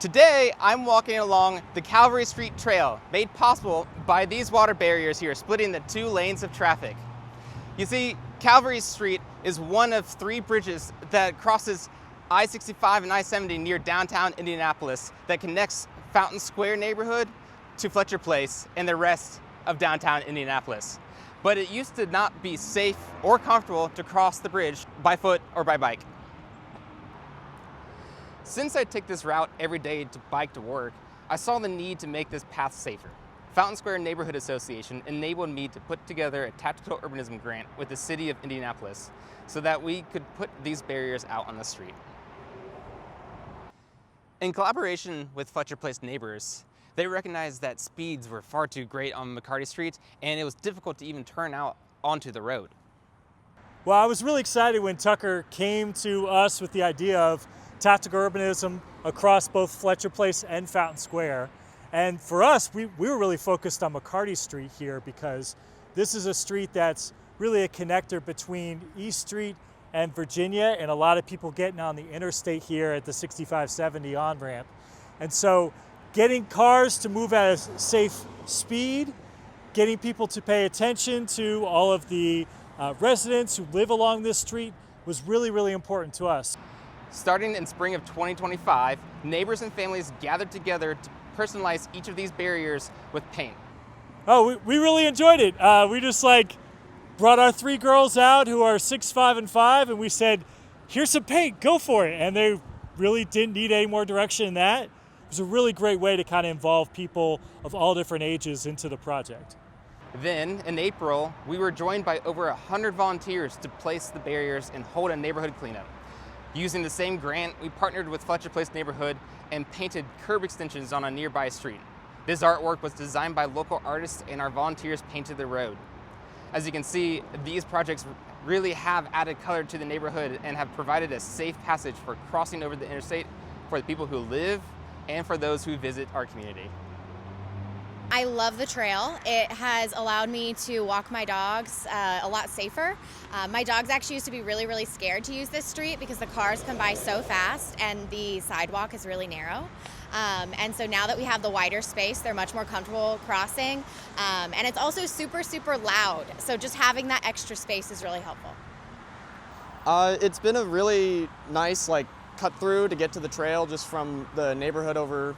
Today, I'm walking along the Calvary Street Trail, made possible by these water barriers here, splitting the two lanes of traffic. You see, Calvary Street is one of three bridges that crosses I-65 and I-70 near downtown Indianapolis that connects Fountain Square neighborhood to Fletcher Place and the rest of downtown Indianapolis. But it used to not be safe or comfortable to cross the bridge by foot or by bike. Since I take this route every day to bike to work, I saw the need to make this path safer. Fountain Square Neighborhood Association enabled me to put together a tactical urbanism grant with the city of Indianapolis so that we could put these barriers out on the street. In collaboration with Fletcher Place neighbors, they recognized that speeds were far too great on McCarty Street and it was difficult to even turn out onto the road. Well, I was really excited when Tucker came to us with the idea of tactical urbanism across both Fletcher Place and Fountain Square. And for us, we were really focused on McCarty Street here because this is a street that's really a connector between East Street and Virginia, and a lot of people getting on the interstate here at the 6570 on-ramp. And so getting cars to move at a safe speed, getting people to pay attention to all of the residents who live along this street was really, really important to us. Starting in spring of 2025, neighbors and families gathered together to personalize each of these barriers with paint. Oh, we really enjoyed it. We just brought our three girls out who are 6, 5, and 5, and we said, here's some paint, go for it. And they really didn't need any more direction than that. It was a really great way to kind of involve people of all different ages into the project. Then, in April, we were joined by over 100 volunteers to place the barriers and hold a neighborhood cleanup. Using the same grant, we partnered with Fletcher Place neighborhood and painted curb extensions on a nearby street. This artwork was designed by local artists and our volunteers painted the road. As you can see, these projects really have added color to the neighborhood and have provided a safe passage for crossing over the interstate for the people who live and for those who visit our community. I love the trail. It has allowed me to walk my dogs a lot safer. My dogs actually used to be really, really scared to use this street because the cars come by so fast and the sidewalk is really narrow. And so now that we have the wider space, they're much more comfortable crossing. And it's also super, super loud. So just having that extra space is really helpful. It's been a really nice cut through to get to the trail just from the neighborhood over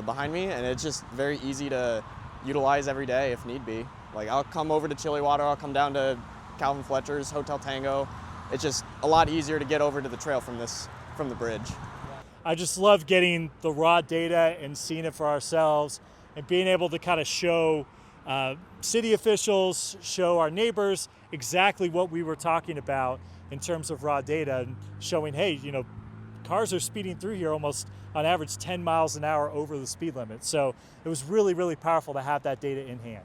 behind me, and it's just very easy to utilize every day if need be. I'll come over to Chili Water, I'll come down to Calvin Fletcher's, Hotel Tango. It's just a lot easier to get over to the trail from the bridge. I just love getting the raw data and seeing it for ourselves and being able to kind of show city officials, show our neighbors exactly what we were talking about in terms of raw data and showing, hey, cars are speeding through here almost on average 10 miles an hour over the speed limit. So it was really, really powerful to have that data in hand.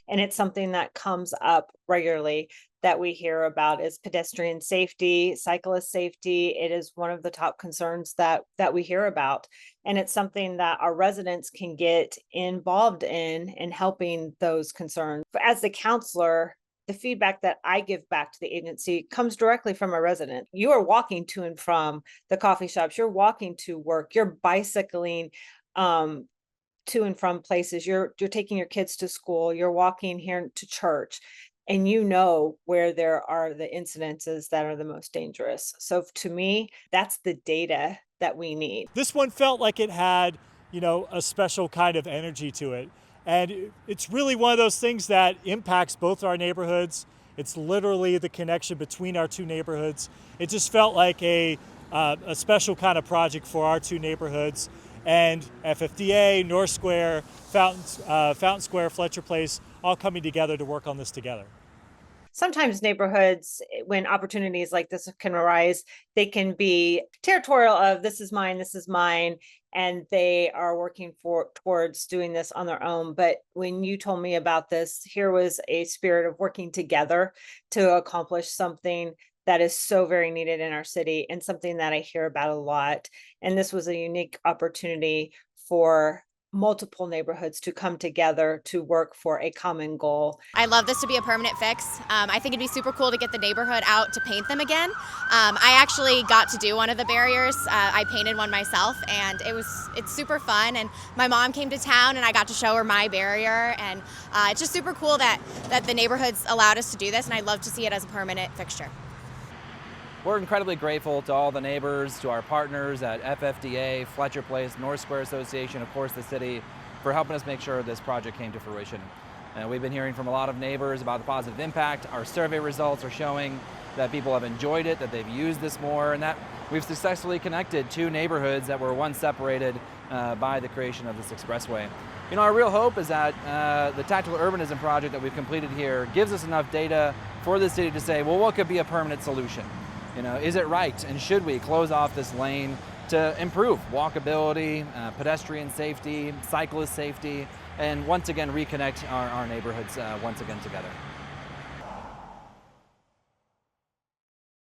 And it's something that comes up regularly that we hear about is pedestrian safety, cyclist safety. It is one of the top concerns that we hear about. And it's something that our residents can get involved in helping those concerns. As the counselor, the feedback that I give back to the agency comes directly from a resident. You are walking to and from the coffee shops, you're walking to work, you're bicycling to and from places, you're taking your kids to school, you're walking here to church, and where there are the incidences that are the most dangerous. So to me, that's the data that we need. This one felt like it had, a special kind of energy to it. And it's really one of those things that impacts both our neighborhoods. It's literally the connection between our two neighborhoods. It just felt like a special kind of project for our two neighborhoods. And FFDA, North Square, Fountain Square, Fletcher Place, all coming together to work on this together. Sometimes neighborhoods, when opportunities like this can arise, they can be territorial of this is mine, and they are working towards doing this on their own. But when you told me about this, here was a spirit of working together to accomplish something that is so very needed in our city and something that I hear about a lot. And this was a unique opportunity for multiple neighborhoods to come together to work for a common goal. I love this to be a permanent fix. I think it'd be super cool to get the neighborhood out to paint them again. I actually got to do one of the barriers. I painted one myself, and it's super fun. And my mom came to town, and I got to show her my barrier. And it's just super cool that the neighborhoods allowed us to do this, and I'd love to see it as a permanent fixture. We're incredibly grateful to all the neighbors, to our partners at FFDA, Fletcher Place, North Square Association, of course the city, for helping us make sure this project came to fruition. We've been hearing from a lot of neighbors about the positive impact. Our survey results are showing that people have enjoyed it, that they've used this more, and that we've successfully connected two neighborhoods that were once separated by the creation of this expressway. You know, our real hope is that the Tactical Urbanism project that we've completed here gives us enough data for the city to say, well, what could be a permanent solution? You know, is it right, and should we close off this lane to improve walkability, pedestrian safety, cyclist safety, and once again reconnect our neighborhoods once again together?